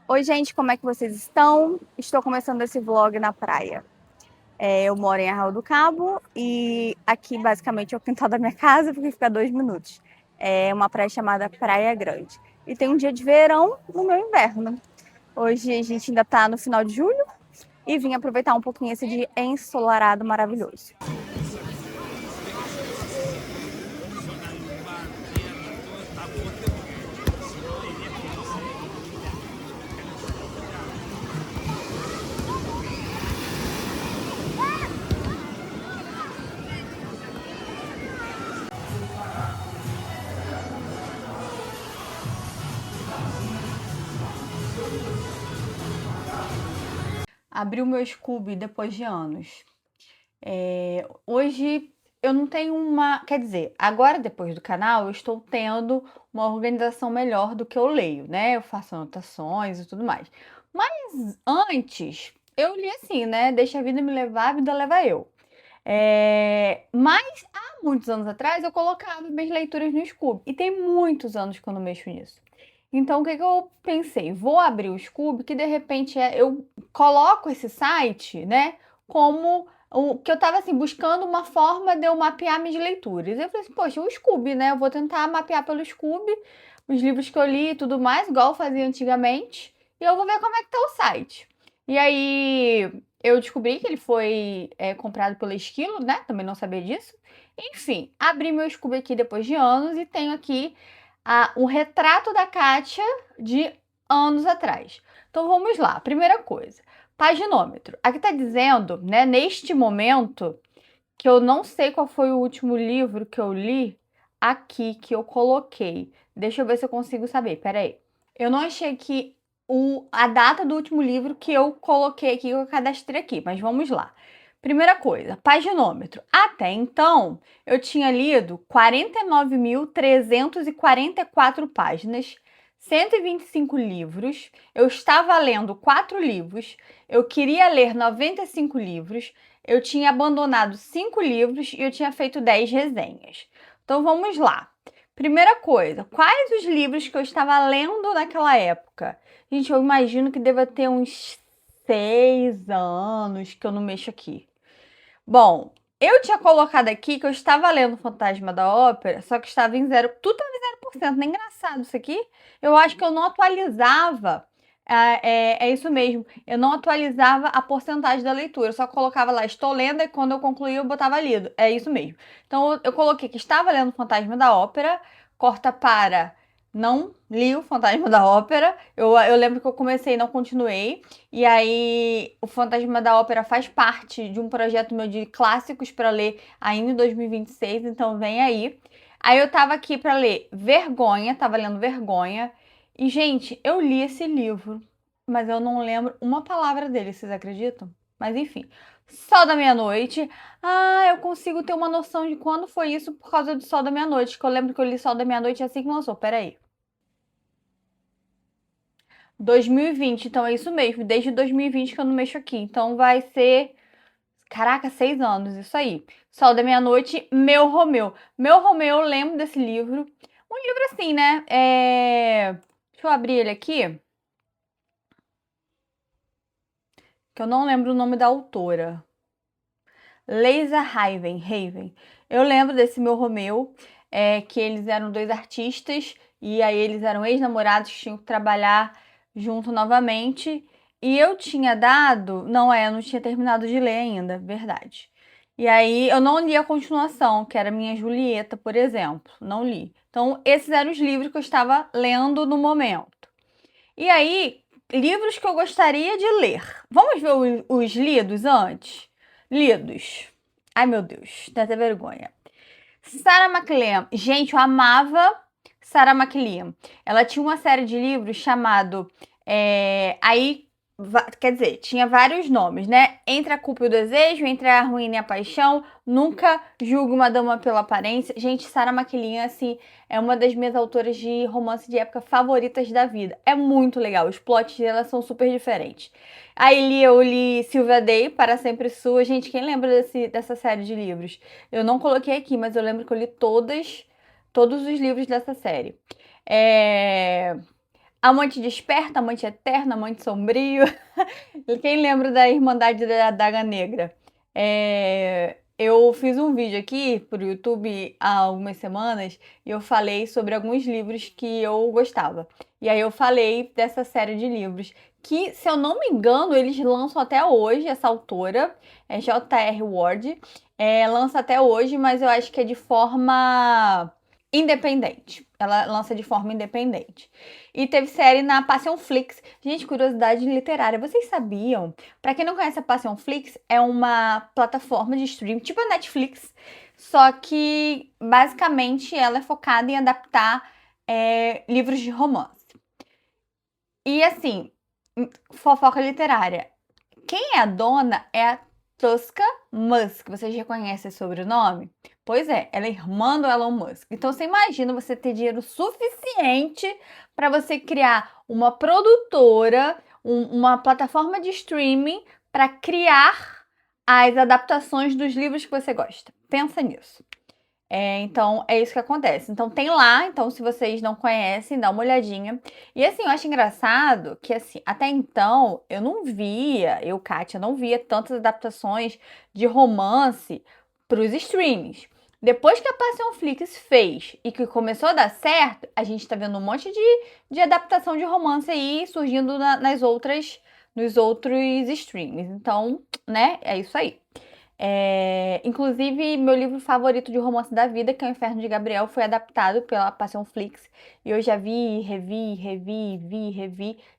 Oi, gente, como é que vocês estão? Estou começando esse vlog na praia. Eu moro em Arraial do Cabo e aqui basicamente é o quintal da minha casa, porque fica a 2 minutos. É uma praia chamada Praia Grande. E tem um dia de verão no meu inverno. Hoje a gente ainda está no final de julho e vim aproveitar um pouquinho esse dia ensolarado maravilhoso. Abri o meu Scooby depois de anos. Hoje eu não tenho uma. Quer dizer, agora depois do canal eu estou tendo uma organização melhor do que eu leio, né? Eu faço anotações e tudo mais. Mas antes eu li assim, né? Deixa a vida me levar, a vida leva eu. Mas há muitos anos atrás eu colocava minhas leituras no Scooby. E tem muitos anos que eu não mexo nisso. Então, o que eu pensei? Vou abrir o Scooby, que de repente eu coloco esse site, né, como o que eu estava assim, buscando uma forma de eu mapear minhas leituras. Eu falei assim, poxa, o Scooby, né? Eu vou tentar mapear pelo Scooby os livros que eu li e tudo mais, igual eu fazia antigamente, e eu vou ver como é que tá o site. E aí eu descobri que ele foi comprado pela Esquilo, né? Também não sabia disso. Enfim, abri meu Scooby aqui depois de anos e tenho aqui um retrato da Kátia de anos atrás. Então vamos lá. Primeira coisa, paginômetro. Aqui tá dizendo, né, neste momento, que eu não sei qual foi o último livro que eu li aqui que eu coloquei. Deixa eu ver se eu consigo saber. Peraí. Eu não achei aqui a data do último livro que eu coloquei aqui, que eu cadastrei aqui, mas vamos lá. Primeira coisa, paginômetro. Até então, eu tinha lido 49.344 páginas, 125 livros. Eu estava lendo 4 livros. Eu queria ler 95 livros. Eu tinha abandonado 5 livros e eu tinha feito 10 resenhas. Então vamos lá. Primeira coisa, quais os livros que eu estava lendo naquela época? Gente, eu imagino que deva ter uns 6 anos que eu não mexo aqui. Bom, eu tinha colocado aqui que eu estava lendo Fantasma da Ópera, só que estava em zero, tudo estava em 0%, não é engraçado isso aqui? Eu acho que eu não atualizava, é isso mesmo, eu não atualizava a porcentagem da leitura, eu só colocava lá, estou lendo, e quando eu concluía eu botava lido, é isso mesmo. Então eu coloquei que estava lendo Fantasma da Ópera, corta para... Não li o Fantasma da Ópera. Eu lembro que eu comecei e não continuei. E aí, o Fantasma da Ópera faz parte de um projeto meu de clássicos para ler ainda em 2026, então vem aí. Aí eu tava aqui para ler Vergonha, tava lendo Vergonha. E, gente, eu li esse livro, mas eu não lembro uma palavra dele, vocês acreditam? Mas enfim. Sol da Meia-Noite. Ah, eu consigo ter uma noção de quando foi isso por causa do Sol da Meia-Noite, que eu lembro que eu li Sol da Meia-Noite assim que lançou. Peraí. 2020, então é isso mesmo. Desde 2020 que eu não mexo aqui. Então vai ser, caraca, 6 anos, isso aí. Sol da Meia-Noite, Meu Romeu. Meu Romeu, eu lembro desse livro. Um livro assim, né? Deixa eu abrir ele aqui. Que eu não lembro o nome da autora. Leisa Raven. Eu lembro desse Meu Romeu, que eles eram 2 artistas e aí eles eram ex-namorados que tinham que trabalhar junto novamente. E eu tinha dado, eu não tinha terminado de ler ainda, verdade. E aí eu não li a continuação, que era Minha Julieta, por exemplo, não li. Então esses eram os livros que eu estava lendo no momento. E aí, livros que eu gostaria de ler. Vamos ver os lidos antes? Lidos. Ai, meu Deus, dá até vergonha. Sarah McLean. Gente, eu amava Sarah McLean. Ela tinha uma série de livros chamado Aí Quer dizer, tinha vários nomes, né? Entre a Culpa e o Desejo, Entre a Ruína e a Paixão, Nunca Julgue uma Dama pela Aparência. Gente, Sarah McLean, assim, é uma das minhas autoras de romance de época favoritas da vida. É muito legal, os plots dela são super diferentes. Aí eu li Sylvia Day, Para Sempre Sua. Gente, quem lembra dessa série de livros? Eu não coloquei aqui, mas eu lembro que eu li todos os livros dessa série. Amante Desperta, Amante Eterno, Amante Sombrio. Quem lembra da Irmandade da Adaga Negra? Eu fiz um vídeo aqui pro YouTube há algumas semanas e eu falei sobre alguns livros que eu gostava. E aí eu falei dessa série de livros que, se eu não me engano, eles lançam até hoje, essa autora, é J.R. Ward, lança até hoje, mas eu acho que é de forma independente. Ela lança de forma independente. E teve série na Passionflix. Gente, curiosidade literária. Vocês sabiam? Pra quem não conhece a Passionflix, é uma plataforma de streaming, tipo a Netflix, só que basicamente ela é focada em adaptar livros de romance. E assim, fofoca literária. Quem é a dona é a Tosca Musk. Vocês já conhecem esse sobrenome? Pois é, ela é irmã do Elon Musk. Então você imagina você ter dinheiro suficiente para você criar uma produtora, uma plataforma de streaming para criar as adaptações dos livros que você gosta. Pensa nisso. Então, é isso que acontece. Então, tem lá. Então, se vocês não conhecem, dá uma olhadinha. E, assim, eu acho engraçado que, assim, até então, Kátia, não via tantas adaptações de romance para os streamings. Depois que a Passionflix fez e que começou a dar certo, a gente tá vendo um monte de adaptação de romance aí surgindo nos outros streams. Então, né, é isso aí. Inclusive, meu livro favorito de romance da vida, que é O Inferno de Gabriel, foi adaptado pela Passionflix. E eu já revi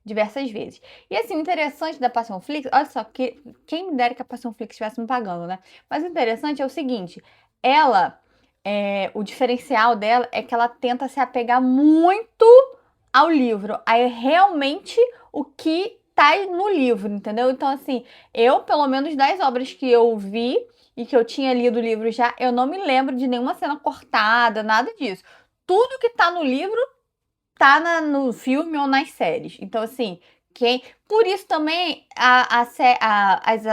diversas vezes. E assim, o interessante da Passionflix, olha só, que quem me dera que a Passionflix estivesse me pagando, né? Mas o interessante é o seguinte, o diferencial dela é que ela tenta se apegar muito ao livro. Aí realmente o que tá no livro, entendeu? Então, assim, pelo menos das obras que eu vi e que eu tinha lido o livro já, eu não me lembro de nenhuma cena cortada, nada disso. Tudo que tá no livro tá no filme ou nas séries. Então, assim, por isso também as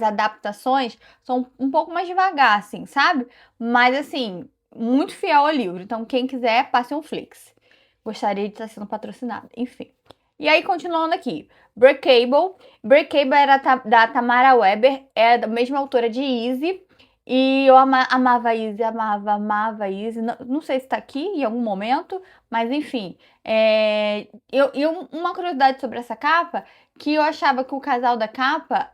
adaptações são um pouco mais devagar, assim, sabe? Mas, assim, muito fiel ao livro. Então, quem quiser, passe um Flix. Gostaria de estar sendo patrocinada. Enfim. E aí, continuando aqui. Breakable. Breakable era da Tamara Weber, é da mesma autora de Easy. E eu amava Easy, amava Easy. Não sei se tá aqui em algum momento, mas enfim. Uma curiosidade sobre essa capa, que eu achava que o casal da capa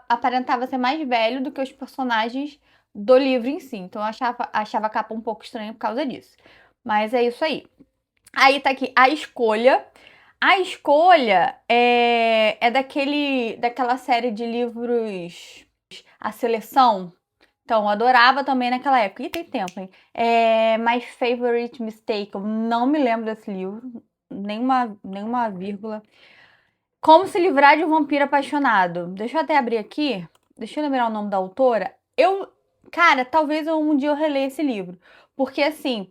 aparentava ser mais velho do que os personagens do livro em si. Então eu achava a capa um pouco estranha por causa disso. Mas é isso aí. Aí tá aqui A Escolha. A Escolha daquela série de livros A Seleção. Então, eu adorava também naquela época. E tem tempo, hein? My Favorite Mistake. Eu não me lembro desse livro. Nenhuma vírgula. Como se livrar de um vampiro apaixonado. Deixa eu até abrir aqui. Deixa eu lembrar o nome da autora. Cara, talvez um dia eu releia esse livro. Porque, assim,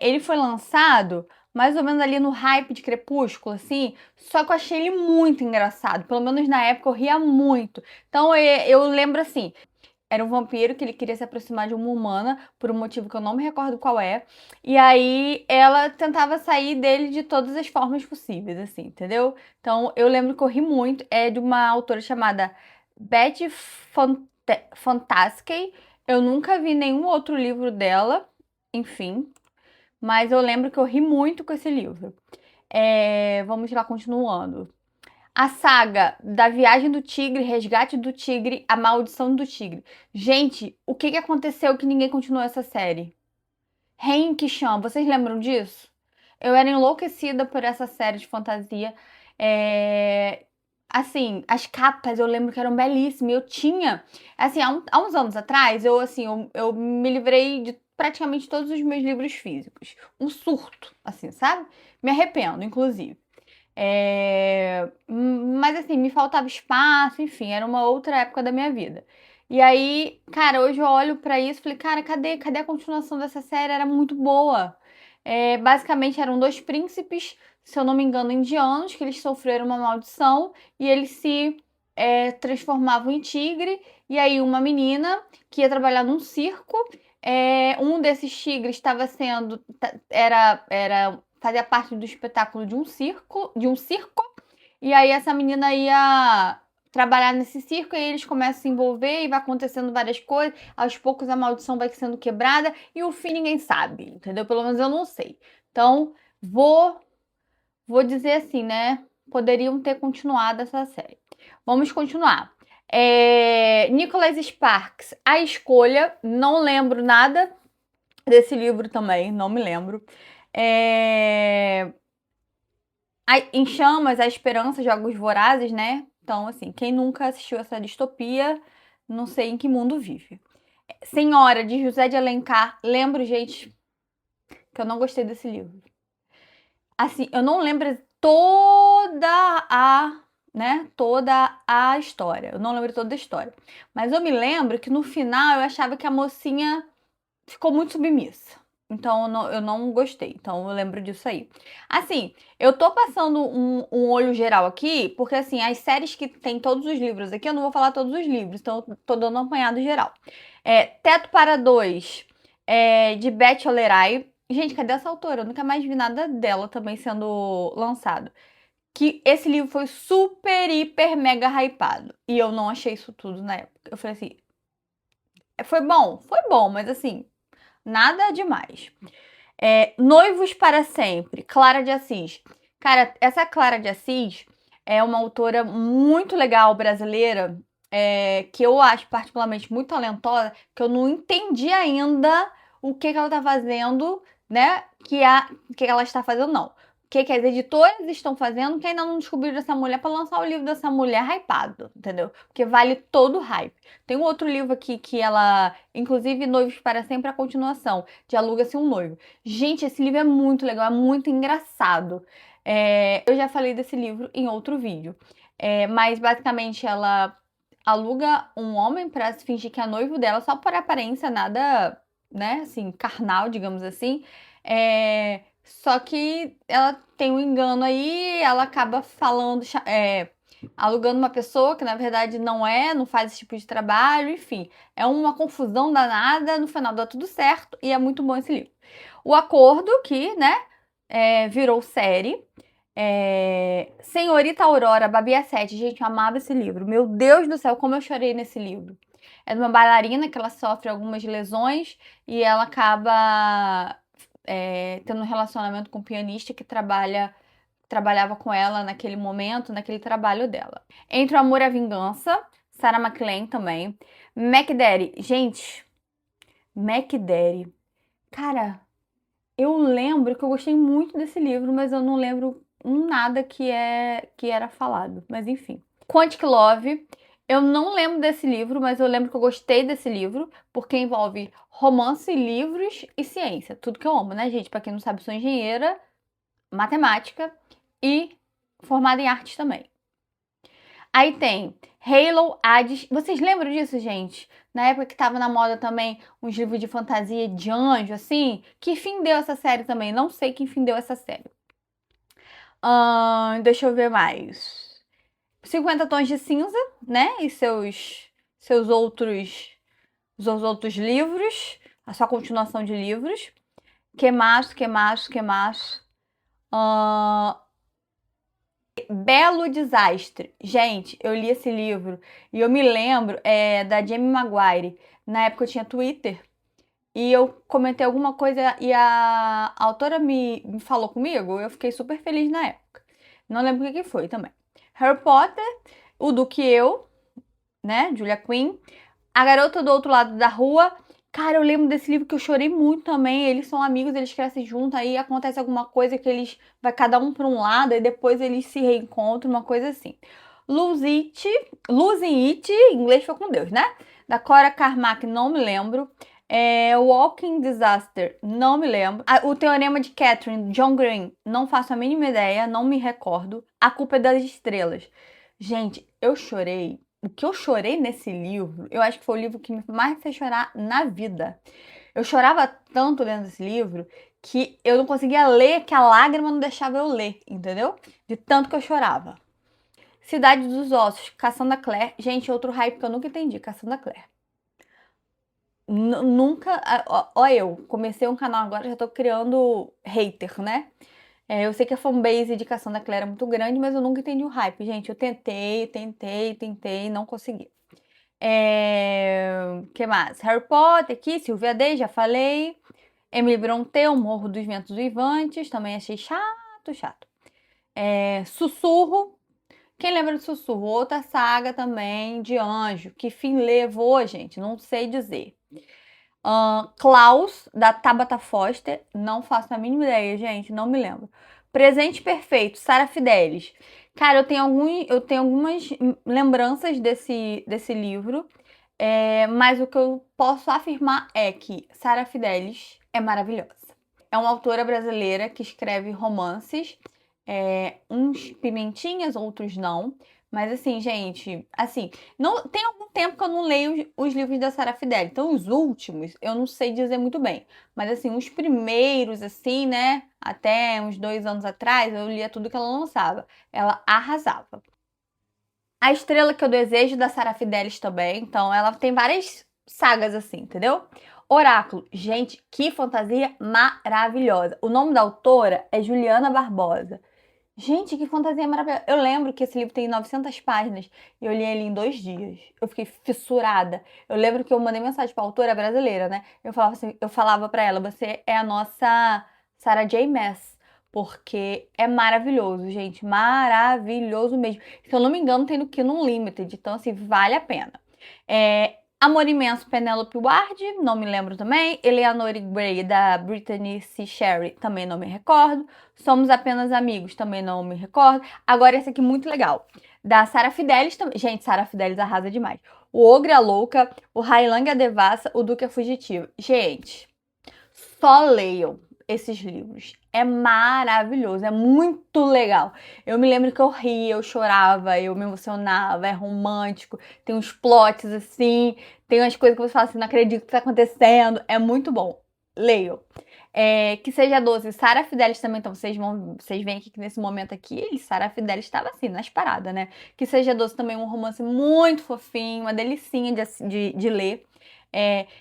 ele foi lançado mais ou menos ali no hype de Crepúsculo, assim. Só que eu achei ele muito engraçado. Pelo menos na época eu ria muito. Então, eu lembro, assim, era um vampiro que ele queria se aproximar de uma humana, por um motivo que eu não me recordo qual é. E aí ela tentava sair dele de todas as formas possíveis, assim, entendeu? Então eu lembro que eu ri muito. É de uma autora chamada Betty Fantaschi. Eu nunca vi nenhum outro livro dela, enfim. Mas eu lembro que eu ri muito com esse livro. Vamos lá, continuando. A saga da Viagem do Tigre, Resgate do Tigre, A Maldição do Tigre. Gente, o que aconteceu que ninguém continuou essa série? Rein-Kishan, vocês lembram disso? Eu era enlouquecida por essa série de fantasia. Assim, as capas eu lembro que eram belíssimas. Eu tinha, assim, há uns anos atrás, eu me livrei de praticamente todos os meus livros físicos. Um surto, assim, sabe? Me arrependo, inclusive. Mas assim, me faltava espaço, enfim, era uma outra época da minha vida. E aí, cara, hoje eu olho pra isso e falei, cara, cadê a continuação dessa série? Era muito boa. Basicamente eram dois príncipes, se eu não me engano, indianos, que eles sofreram uma maldição e eles se transformavam em tigre. E aí uma menina que ia trabalhar num circo, um desses tigres estava sendo, fazia parte do espetáculo de um circo, e aí essa menina ia trabalhar nesse circo, e aí eles começam a se envolver e vai acontecendo várias coisas, aos poucos a maldição vai sendo quebrada e o fim ninguém sabe, entendeu? Pelo menos eu não sei. Então, vou dizer assim, né? Poderiam ter continuado essa série. Vamos continuar. Nicholas Sparks, A Escolha, não lembro nada desse livro também, não me lembro. Em Chamas, A Esperança, Jogos Vorazes, né? Então, assim, quem nunca assistiu essa distopia, não sei em que mundo vive. Senhora, de José de Alencar, lembro, gente, que eu não gostei desse livro. Assim, eu não lembro toda a história. Eu não lembro toda a história. Mas eu me lembro que no final eu achava que a mocinha ficou muito submissa. Então eu não gostei. Então eu lembro disso aí. Assim, eu tô passando um olho geral aqui, porque assim, as séries que tem todos os livros aqui, eu não vou falar todos os livros, então eu tô dando um apanhado geral. Teto para Dois, de Beth Oleray. Gente, cadê essa autora? Eu nunca mais vi nada dela também sendo lançado. Que esse livro foi super, hiper, mega hypado. E eu não achei isso tudo na época. Eu falei assim, foi bom, mas assim, nada demais. Noivos para Sempre, Clara de Assis. Cara, essa Clara de Assis é uma autora muito legal brasileira, que eu acho particularmente muito talentosa, que eu não entendi ainda o que ela tá fazendo, né? O que ela está fazendo, não. O que as editoras estão fazendo que ainda não descobriram essa mulher para lançar o livro dessa mulher hypado, entendeu? Porque vale todo o hype. Tem um outro livro aqui que ela, inclusive Noivos para Sempre, a continuação, de Aluga-se um Noivo. Gente, esse livro é muito legal, é muito engraçado. Eu já falei desse livro em outro vídeo. Mas basicamente ela aluga um homem para se fingir que é noivo dela, só por aparência, nada, né, assim, carnal, digamos assim. Só que ela tem um engano aí, ela acaba falando, alugando uma pessoa que na verdade não faz esse tipo de trabalho, enfim. É uma confusão danada, no final dá tudo certo e é muito bom esse livro. O Acordo, que, né, virou série. Senhorita Aurora, Babia 7. Gente, eu amava esse livro. Meu Deus do céu, como eu chorei nesse livro. É de uma bailarina que ela sofre algumas lesões e ela acaba tendo um relacionamento com um pianista que trabalhava com ela naquele momento, naquele trabalho dela. Entre o Amor e a Vingança, Sarah McLean também. MacDaddy. Gente, MacDaddy. Cara, eu lembro que eu gostei muito desse livro, mas eu não lembro nada que era falado. Mas enfim. Quantic Love. Eu não lembro desse livro, mas eu lembro que eu gostei desse livro, porque envolve romance, livros e ciência. Tudo que eu amo, né, gente? Pra quem não sabe, sou engenheira, matemática e formada em artes também. Aí tem Halo, Hades. Vocês lembram disso, gente? Na época que tava na moda também uns livros de fantasia de anjo, assim. Que fim deu essa série também? Não sei que fim deu essa série. Deixa eu ver mais. 50 Tons de Cinza, né? E seus outros livros. A sua continuação de livros. Que mais? Belo Desastre. Gente, eu li esse livro e eu me lembro da Jamie Maguire. Na época eu tinha Twitter e eu comentei alguma coisa e a autora me falou comigo. Eu fiquei super feliz na época. Não lembro o que foi também. Harry Potter, O Do Que Eu, né? Julia Quinn. A Garota do Outro Lado da Rua. Cara, eu lembro desse livro que eu chorei muito também. Eles são amigos, eles crescem juntos, aí acontece alguma coisa que eles vai cada um para um lado e depois eles se reencontram, uma coisa assim. Losing It, inglês foi com Deus, né? Da Cora Carmack, não me lembro. Walking Disaster, não me lembro. O Teorema de Catherine, John Green, não faço a mínima ideia, não me recordo. A Culpa é das Estrelas. Gente, eu chorei. O que eu chorei nesse livro, eu acho que foi o livro que mais me fez chorar na vida. Eu chorava tanto lendo esse livro que eu não conseguia ler, que a lágrima não deixava eu ler, entendeu? De tanto que eu chorava. Cidade dos Ossos, Cassandra Clare. Gente, outro hype que eu nunca entendi, Cassandra Clare. Nunca. Ó, eu comecei um canal agora, já tô criando hater, né? Eu sei que a fanbase de Cassandra Clare é muito grande, mas eu nunca entendi o hype. Gente, eu tentei, não consegui. Que mais? Harry Potter aqui, Silvia Day, já falei. Emily Brontë, O Morro dos Ventos Uivantes, também achei chato. Sussurro. Quem lembra de Sussurro? Outra saga também de anjo. Que fim levou, gente? Não sei dizer. Klaus, da Tabata Foster. Não faço a mínima ideia, gente. Não me lembro. Presente Perfeito, Sara Fidelis. Cara, eu tenho algumas lembranças desse livro. Mas o que eu posso afirmar é que Sara Fidelis é maravilhosa. É uma autora brasileira que escreve romances, uns pimentinhas, outros não. Mas assim, gente, assim, não tem algum tempo que eu não leio os livros da Sara Fidelis. Então, os últimos, eu não sei dizer muito bem. Mas assim, os primeiros, assim, né? Até uns 2 anos atrás, eu lia tudo que ela lançava. Ela arrasava. A Estrela que eu desejo, da Sara Fidelis também. Então, ela tem várias sagas assim, entendeu? Oráculo. Gente, que fantasia maravilhosa. O nome da autora é Juliana Barbosa. Gente, que fantasia maravilhosa. Eu lembro que esse livro tem 900 páginas e eu li ele em 2 dias. Eu fiquei fissurada. Eu lembro que eu mandei mensagem pra autora brasileira, né? Eu falava pra ela, você é a nossa Sarah J. Maas. Porque é maravilhoso, gente. Maravilhoso mesmo. Se eu não me engano, tem no Kindle Unlimited. Então, assim, vale a pena. Amor Imenso, Penelope Ward, não me lembro também. Eleanor Gray, da Brittany C. Sherry, também não me recordo. Somos Apenas Amigos, também não me recordo. Agora esse aqui muito legal, da Sara Fidelis também. Gente, Sara Fidelis arrasa demais. O Ogre a Louca, o Highlander a Devassa, o Duque a Fugitivo. Gente, só leiam esses livros. É maravilhoso, é muito legal. Eu me lembro que eu ria, eu chorava, eu me emocionava, é romântico, tem uns plots assim, tem umas coisas que você fala assim, não acredito que tá acontecendo. É muito bom. Leiam. Que Seja Doce, Sara Fidelis também, então vocês veem aqui que nesse momento aqui, Sara Fidelis estava assim, nas paradas, né? Que Seja Doce também, um romance muito fofinho, uma delicinha de ler.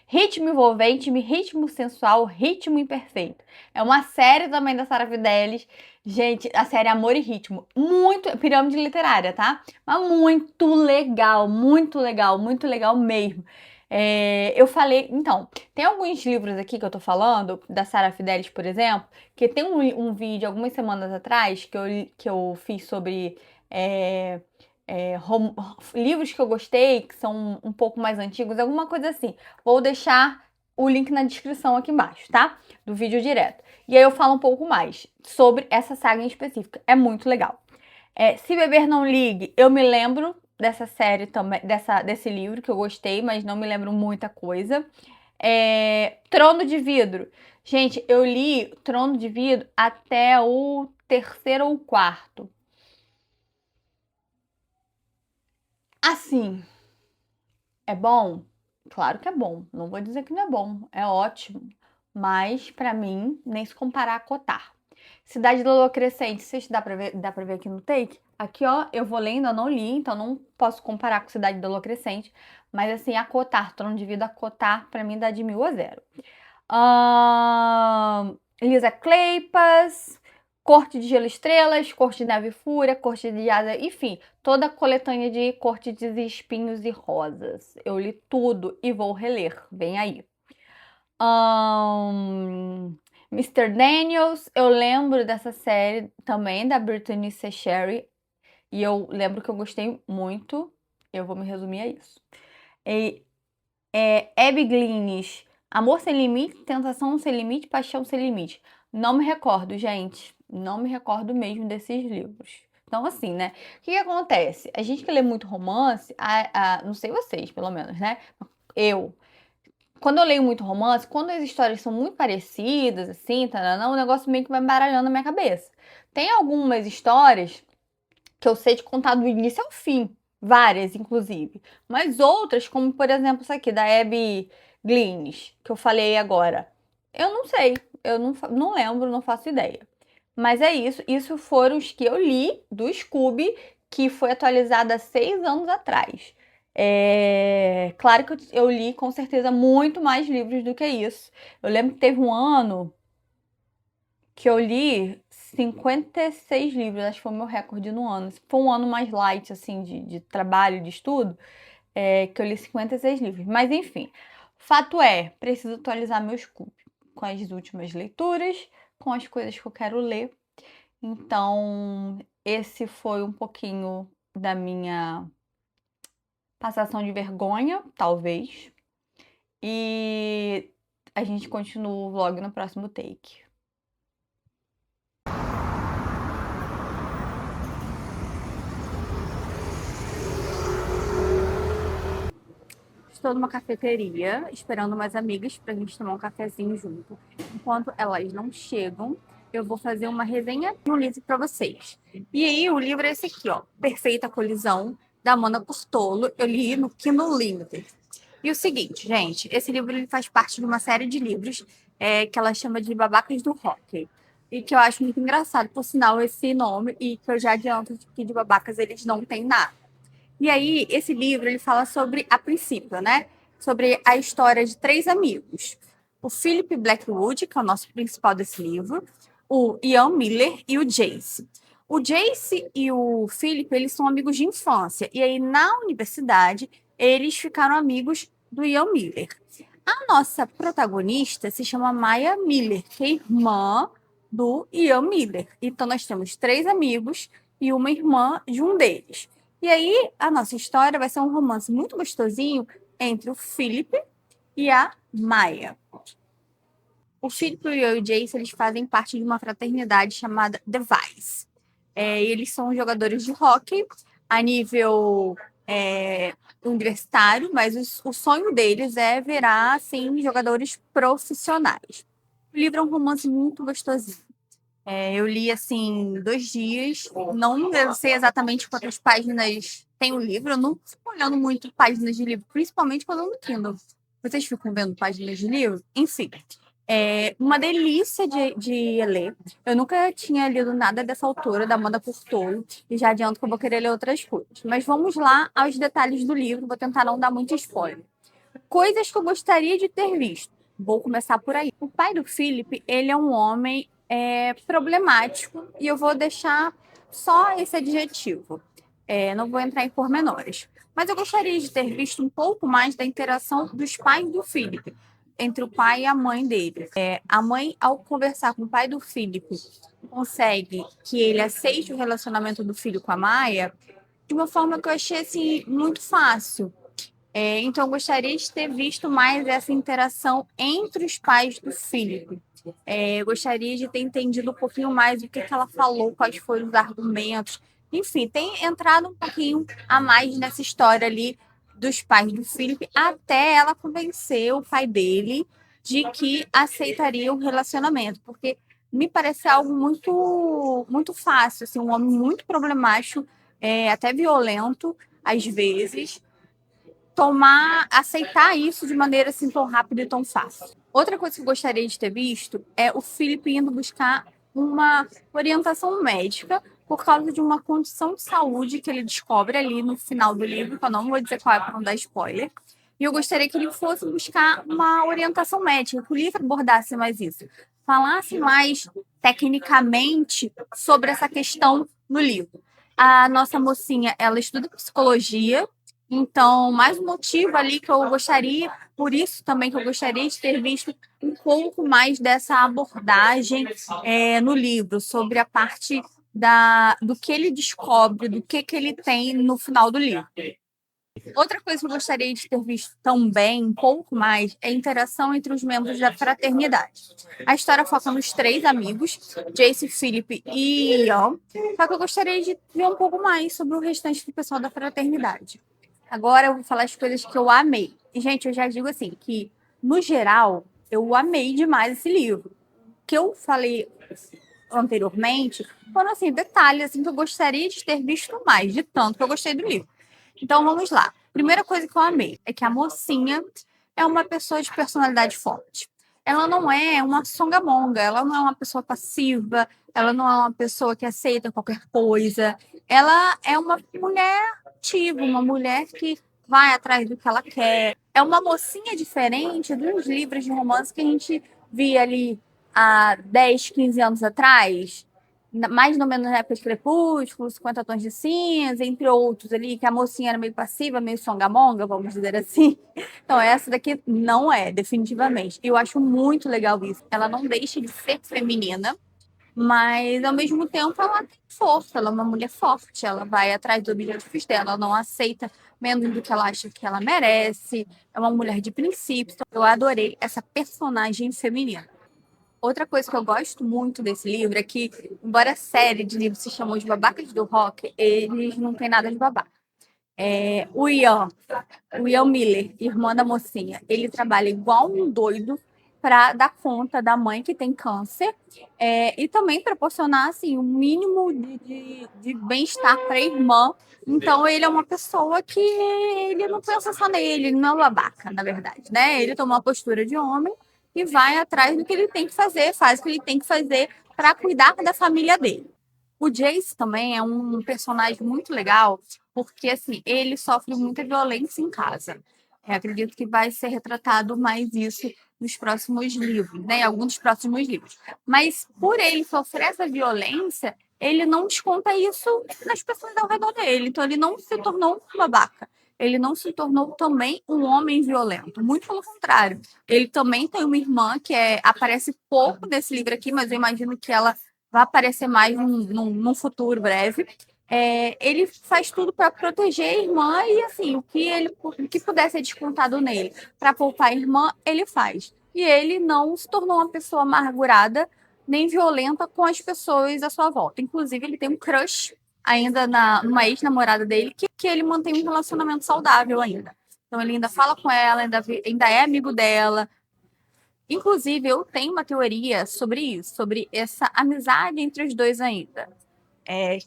Ritmo envolvente, ritmo sensual, ritmo imperfeito. É uma série também da Sara Fidelis. Gente, a série Amor e Ritmo. Muito. Pirâmide literária, tá? Mas muito legal mesmo. Eu falei. Então, tem alguns livros aqui que eu tô falando, da Sara Fidelis, por exemplo, que tem um vídeo algumas semanas atrás que eu fiz sobre. Livros que eu gostei, que são um pouco mais antigos, alguma coisa assim. Vou deixar o link na descrição aqui embaixo, tá? Do vídeo direto. E aí eu falo um pouco mais sobre essa saga em específica. É muito legal. Se Beber Não Ligue, eu me lembro dessa série também, desse livro que eu gostei, mas não me lembro muita coisa. Trono de Vidro. Gente, eu li Trono de Vidro até o terceiro ou quarto. Assim, é bom? Claro que é bom. Não vou dizer que não é bom. É ótimo. Mas, pra mim, nem se comparar a Cotar. Cidade da Lua Crescente. Vocês dá pra ver aqui no take? Aqui, ó, eu vou lendo, eu não li, então não posso comparar com Cidade da Lua Crescente. Mas, assim, a Cotar, Trono de Vida, a Cotar, pra mim, dá de 1.000 a 0. Lisa Kleypas, Corte de Gelo e Estrelas, Corte de Neve e Fúria, Corte de Asa, enfim, toda a coletânea de Corte de Espinhos e Rosas. Eu li tudo e vou reler, vem aí. Mr. Daniels, eu lembro dessa série também, da Brittany C. Sherry, e eu lembro que eu gostei muito. Eu vou me resumir a isso. Abby Glynnis, Amor Sem Limite, Tentação Sem Limite, Paixão Sem Limite. Não me recordo, gente. Não me recordo mesmo desses livros. Então, assim, né? O que acontece? A gente que lê muito romance, não sei vocês, pelo menos, né? Eu quando eu leio muito romance, quando as histórias são muito parecidas, assim, o negócio meio que vai embaralhando na minha cabeça. Tem algumas histórias que eu sei de contar do início ao fim, várias, inclusive. Mas outras, como por exemplo essa aqui, da Abby Glynnis, que eu falei agora, eu não sei, eu não lembro, não faço ideia. Mas é isso, isso foram os que eu li do Scooby, que foi atualizado há 6 anos atrás. Claro que eu li com certeza muito mais livros do que isso. Eu lembro que teve um ano que eu li 56 livros, acho que foi o meu recorde no ano. Foi um ano mais light, assim, de trabalho, de estudo, que eu li 56 livros. Mas enfim, fato é, preciso atualizar meu Scooby com as últimas leituras, com as coisas que eu quero ler. Então, esse foi um pouquinho da minha passação de vergonha, talvez. E a gente continua o vlog no próximo take. Estou numa cafeteria, esperando umas amigas pra gente tomar um cafezinho junto. Enquanto elas não chegam, eu vou fazer uma resenha de um livro pra vocês. E aí, o livro é esse aqui, ó, Perfeita Colisão, da Amanda Curtolo. Eu li no Kindle Limited. E o seguinte, gente, esse livro ele faz parte de uma série de livros que ela chama de Babacas do Rock. E que eu acho muito engraçado, por sinal, esse nome, e que eu já adianto que de babacas eles não têm nada. E aí, esse livro, ele fala sobre, a princípio, né? Sobre a história de três amigos. O Philip Blackwood, que é o nosso principal desse livro, o Ian Miller e o Jace. O Jace e o Philip, eles são amigos de infância. E aí, na universidade, eles ficaram amigos do Ian Miller. A nossa protagonista se chama Maya Miller, que é irmã do Ian Miller. Então, nós temos três amigos e uma irmã de um deles. E aí, a nossa história vai ser um romance muito gostosinho entre o Philip e a Maya. O Philip e o Jace, eles fazem parte de uma fraternidade chamada The Vice. Eles são jogadores de hóquei a nível universitário, mas o sonho deles é virar, assim, jogadores profissionais. O livro é um romance muito gostosinho. Eu li, assim, 2 dias. Não eu sei exatamente quantas páginas tem o livro. Eu não fico olhando muito páginas de livro, principalmente quando eu no Kindle. Vocês ficam vendo páginas de livro? Enfim, é uma delícia de ler. Eu nunca tinha lido nada dessa autora, da Amanda Curtolo, e já adianto que eu vou querer ler outras coisas. Mas vamos lá aos detalhes do livro. Vou tentar não dar muito spoiler. Coisas que eu gostaria de ter visto. Vou começar por aí. O pai do Philip, ele é um homem problemático e eu vou deixar só esse adjetivo. Não vou entrar em pormenores. Mas eu gostaria de ter visto um pouco mais da interação dos pais do Philip, entre o pai e a mãe dele. A mãe, ao conversar com o pai do Philip, consegue que ele aceite o relacionamento do filho com a Maia de uma forma que eu achei assim, muito fácil. Então, eu gostaria de ter visto mais essa interação entre os pais do Philip. Eu gostaria de ter entendido um pouquinho mais o que ela falou, quais foram os argumentos. Enfim, tem entrado um pouquinho a mais nessa história ali dos pais do Philip, até ela convencer o pai dele de que aceitaria um relacionamento, porque me parece algo muito, muito fácil, assim, um homem muito problemático, até violento, às vezes aceitar isso de maneira assim tão rápida e tão fácil. Outra coisa que eu gostaria de ter visto é o Felipe indo buscar uma orientação médica por causa de uma condição de saúde que ele descobre ali no final do livro, que eu não vou dizer qual é para não dar spoiler. E eu gostaria que ele fosse buscar uma orientação médica, que o livro abordasse mais isso, falasse mais tecnicamente sobre essa questão no livro. A nossa mocinha, ela estuda psicologia, então, mais um motivo ali que eu gostaria, por isso também que eu gostaria de ter visto um pouco mais dessa abordagem no livro, sobre a parte do que ele descobre, do que ele tem no final do livro. Outra coisa que eu gostaria de ter visto também, um pouco mais, é a interação entre os membros da fraternidade. A história foca nos três amigos, Jace, Philip e Ian, só que eu gostaria de ver um pouco mais sobre o restante do pessoal da fraternidade. Agora eu vou falar as coisas que eu amei. E, gente, eu já digo assim, que No geral, eu amei demais esse livro. O que eu falei anteriormente foram assim, detalhes assim, que eu gostaria de ter visto mais, de tanto que eu gostei do livro. Então vamos lá. Primeira coisa que eu amei é que a mocinha é uma pessoa de personalidade forte. Ela não é uma songamonga, ela não é uma pessoa passiva, ela não é uma pessoa que aceita qualquer coisa. Ela é uma mulher ativa, uma mulher que vai atrás do que ela quer. É uma mocinha diferente dos livros de romance que a gente via ali há 10, 15 anos atrás, mais ou menos na época de Crepúsculo, 50 Tons de Cinza, entre outros ali, que a mocinha era meio passiva, meio songamonga, vamos dizer assim. Então, essa daqui não é, definitivamente. Eu acho muito legal isso. Ela não deixa de ser feminina, mas ao mesmo tempo ela tem força, ela é uma mulher forte, ela vai atrás dos objetivos dela, ela não aceita menos do que ela acha que ela merece, é uma mulher de princípios. Então, eu adorei essa personagem feminina. Outra coisa que eu gosto muito desse livro é que, embora a série de livros se chamou de Babacas do Rock, eles não têm nada de babaca. O Ian Miller, irmão da mocinha, ele trabalha igual um doido para dar conta da mãe que tem câncer e também proporcionar assim, um mínimo de bem-estar para a irmã. Então, ele é uma pessoa que ele não pensa só nele, ele não é um babaca, na verdade, né? Ele toma uma postura de homem e vai atrás do que ele tem que fazer, faz o que ele tem que fazer para cuidar da família dele. O Jace também é um personagem muito legal, porque assim, ele sofre muita violência em casa. Eu acredito que vai ser retratado mais isso nos próximos livros, né? Em alguns dos próximos livros. Mas por ele sofrer essa violência, ele não desconta isso nas pessoas ao redor dele. Então ele não se tornou um babaca. Ele não se tornou também um homem violento. Muito pelo contrário. Ele também tem uma irmã que aparece pouco nesse livro aqui, mas eu imagino que ela vai aparecer mais num futuro breve. Ele faz tudo para proteger a irmã e assim o que puder ser descontado nele para poupar a irmã ele faz. E ele não se tornou uma pessoa amargurada nem violenta com as pessoas à sua volta. Inclusive ele tem um crush ainda numa ex-namorada dele que ele mantém um relacionamento saudável ainda. Então ele ainda fala com ela, ainda é amigo dela. Inclusive, eu tenho uma teoria sobre isso, sobre essa amizade entre os dois ainda.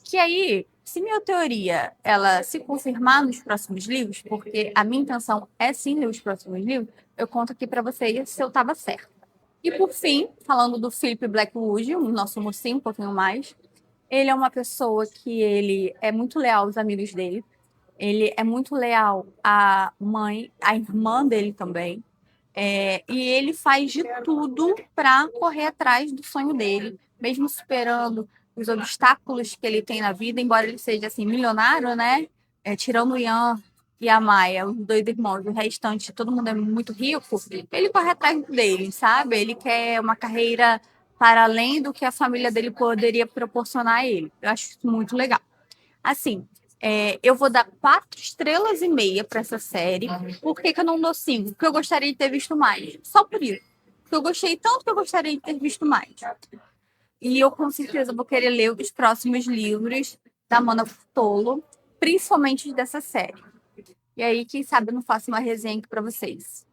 Que aí, se minha teoria ela se confirmar nos próximos livros, porque a minha intenção é sim ler os próximos livros, eu conto aqui para vocês se eu estava certa. E por fim, falando do Philip Blackwood, o nosso mocinho um pouquinho mais, ele é uma pessoa que ele é muito leal aos amigos dele, ele é muito leal à mãe, à irmã dele também. E ele faz de tudo para correr atrás do sonho dele, mesmo superando os obstáculos que ele tem na vida, embora ele seja assim milionário, né? Tirando o Ian e a Maia, os dois irmãos, o restante, todo mundo é muito rico. Ele corre atrás dele, sabe? Ele quer uma carreira para além do que a família dele poderia proporcionar a ele. Eu acho isso muito legal. Assim, eu vou dar 4 estrelas e meia para essa série. Por que que eu não dou 5? Porque eu gostaria de ter visto mais. Só por isso. Porque eu gostei tanto que eu gostaria de ter visto mais. E eu com certeza vou querer ler os próximos livros da Amanda Furtolo, principalmente dessa série. E aí, quem sabe eu não faço uma resenha aqui para vocês.